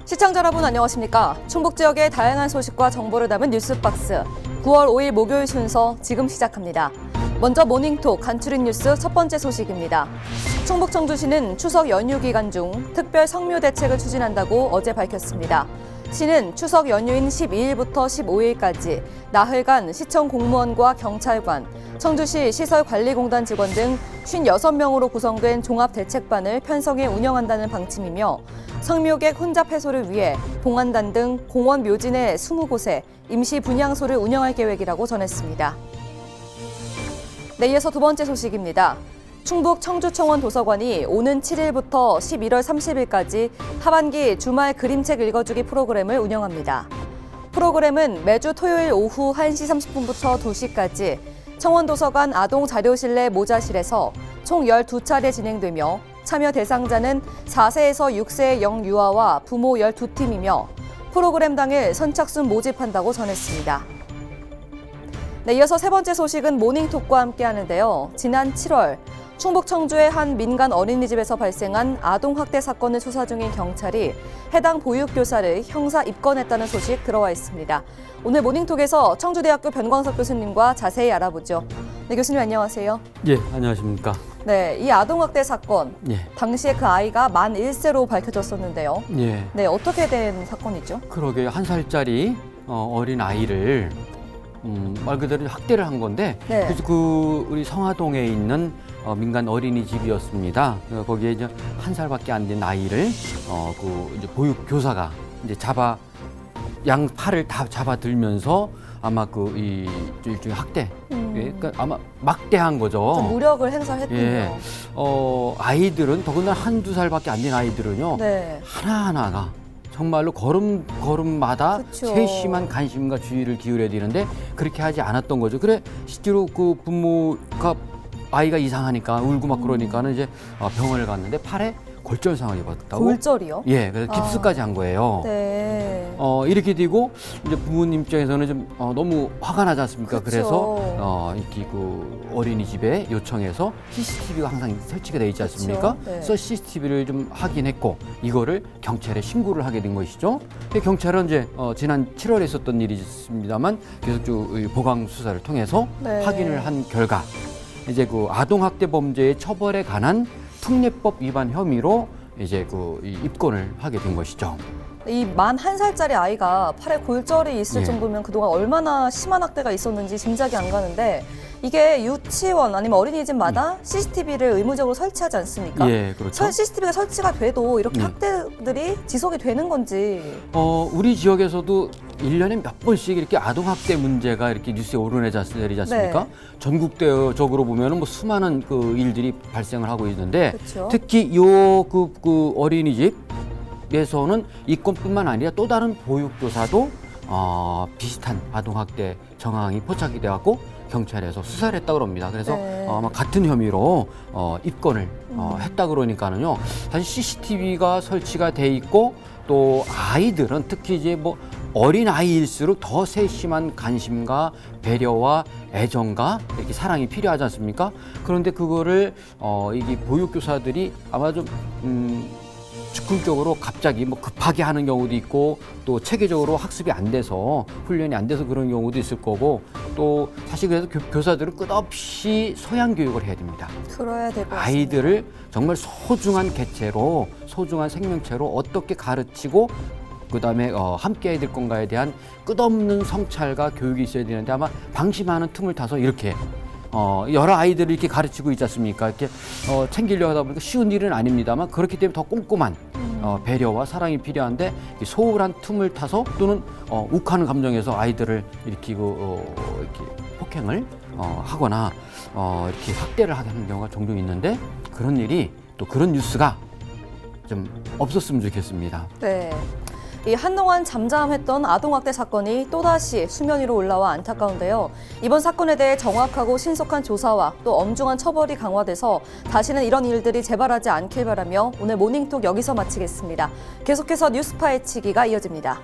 시청자 여러분 안녕하십니까? 충북 지역의 다양한 소식과 정보를 담은 뉴스박스 9월 5일 목요일 순서 지금 시작합니다. 먼저 모닝톡 간추린 뉴스 첫 번째 소식입니다. 충북 청주시는 추석 연휴 기간 중 특별 성묘 대책을 추진한다고 어제 밝혔습니다. 시는 추석 연휴인 12일부터 15일까지 나흘간 시청 공무원과 경찰관, 청주시 시설관리공단 직원 등 56명으로 구성된 종합대책반을 편성해 운영한다는 방침이며 성묘객 혼잡 해소를 위해 봉안단 등 공원 묘지 내 20곳에 임시 분향소를 운영할 계획이라고 전했습니다. 네, 이어서 두 번째 소식입니다. 충북 청주청원 도서관이 오는 7일부터 11월 30일까지 하반기 주말 그림책 읽어주기 프로그램을 운영합니다. 프로그램은 매주 토요일 오후 1시 30분부터 2시까지 청원도서관 아동자료실 내 모자실에서 총 12차례 진행되며 참여 대상자는 4세에서 6세의 영유아와 부모 12팀이며 프로그램 당일 선착순 모집한다고 전했습니다. 네, 이어서 세 번째 소식은 모닝톡과 함께 하는데요. 지난 7월 충북 청주의 한 민간 어린이집에서 발생한 아동학대 사건을 수사 중인 경찰이 해당 보육교사를 형사 입건했다는 소식 들어와 있습니다. 오늘 모닝톡에서 청주대학교 변광석 교수님과 자세히 알아보죠. 네, 교수님 안녕하세요. 예, 안녕하십니까. 네, 이 아동학대 사건, 예. 당시에 그 아이가 만 1세로 밝혀졌었는데요. 예. 네, 어떻게 된 사건이죠? 그러게 1살짜리 어린 아이를 말 그대로 학대를 한 건데, 네. 그래서 그 우리 성화동에 있는 민간 어린이집이었습니다. 거기에 이제 1살밖에 안 된 아이를 그 이제 보육 교사가 이제 양 팔을 다 잡아들면서 아마 이 일종의 학대, 그러니까 아마 막대한 거죠. 좀 무력을 행사했군요. 예. 아이들은 더군다나 1~2살밖에 안 된 아이들은요. 네. 하나하나가 정말로 걸음마다 그쵸. 세심한 관심과 주의를 기울여야 되는데 그렇게 하지 않았던 거죠. 그래 실제로 그 부모가 아이가 이상하니까 울고 막 그러니까는 이제 병원을 갔는데 팔에 골절상을 입었다고. 골절이요? 예, 그래서 깁스까지 한 거예요. 네. 이렇게 되고 이제 부모님 입장에서는 좀 너무 화가 나지 않습니까? 그쵸. 그래서 이렇게 그 어린이집에 요청해서 CCTV가 항상 설치가 돼 있지 않습니까? 그쵸. 네. 그래서 CCTV를 좀 확인했고 이거를 경찰에 신고를 하게 된 것이죠. 경찰은 이제 지난 7월에 있었던 일이 있습니다만 계속 쭉 보강 수사를 통해서 네. 확인을 한 결과 이제 그 아동학대 범죄의 처벌에 관한 특례법 위반 혐의로 이제 입건을 하게 된 것이죠. 이 만 1살짜리 아이가 팔에 골절이 있을 예. 정도면 그동안 얼마나 심한 학대가 있었는지 짐작이 안 가는데 이게 유치원 아니면 어린이집마다 CCTV를 의무적으로 설치하지 않습니까? 예, 그렇죠. CCTV가 설치가 돼도 이렇게 학대들이 지속이 되는 건지. 우리 지역에서도 1년에 몇 번씩 이렇게 아동학대 문제가 이렇게 뉴스에 오르내리지 않습니까? 네. 전국적으로 보면은 뭐 수많은 그 일들이 발생을 하고 있는데 그렇죠. 특히 그 어린이집에서는 이 건뿐만 아니라 또 다른 보육교사도 비슷한 아동학대 정황이 포착이 돼갖고 경찰에서 수사를 했다고 합니다. 그래서 네. 아마 같은 혐의로 입건을 했다 그러니까는요. 사실 CCTV가 설치가 돼 있고 또 아이들은 특히 이제 뭐 어린 아이일수록 더 세심한 관심과 배려와 애정과 이렇게 사랑이 필요하지 않습니까? 그런데 그거를 이게 보육교사들이 아마 좀 즉흥적으로 갑자기 뭐 급하게 하는 경우도 있고 또 체계적으로 학습이 안 돼서 훈련이 안 돼서 그런 경우도 있을 거고 또 사실 그래서 교사들은 끝없이 소양 교육을 해야 됩니다. 그래야 될 것 같습니다. 아이들을 정말 소중한 개체로 소중한 생명체로 어떻게 가르치고 그다음에 함께 해야 될 건가에 대한 끝없는 성찰과 교육이 있어야 되는데 아마 방심하는 틈을 타서 이렇게 여러 아이들을 이렇게 가르치고 있지 않습니까? 이렇게 챙기려고 하다 보니까 쉬운 일은 아닙니다만 그렇기 때문에 더 꼼꼼한 배려와 사랑이 필요한데 이 소홀한 틈을 타서 또는 욱하는 감정에서 아이들을 일으키고 이렇게 폭행을 하거나 이렇게 학대를 하는 경우가 종종 있는데 그런 일이 또 그런 뉴스가 좀 없었으면 좋겠습니다. 네. 이 한동안 잠잠했던 아동학대 사건이 또다시 수면 위로 올라와 안타까운데요. 이번 사건에 대해 정확하고 신속한 조사와 또 엄중한 처벌이 강화돼서 다시는 이런 일들이 재발하지 않길 바라며 오늘 모닝톡 여기서 마치겠습니다. 계속해서 뉴스 파헤치기가 이어집니다.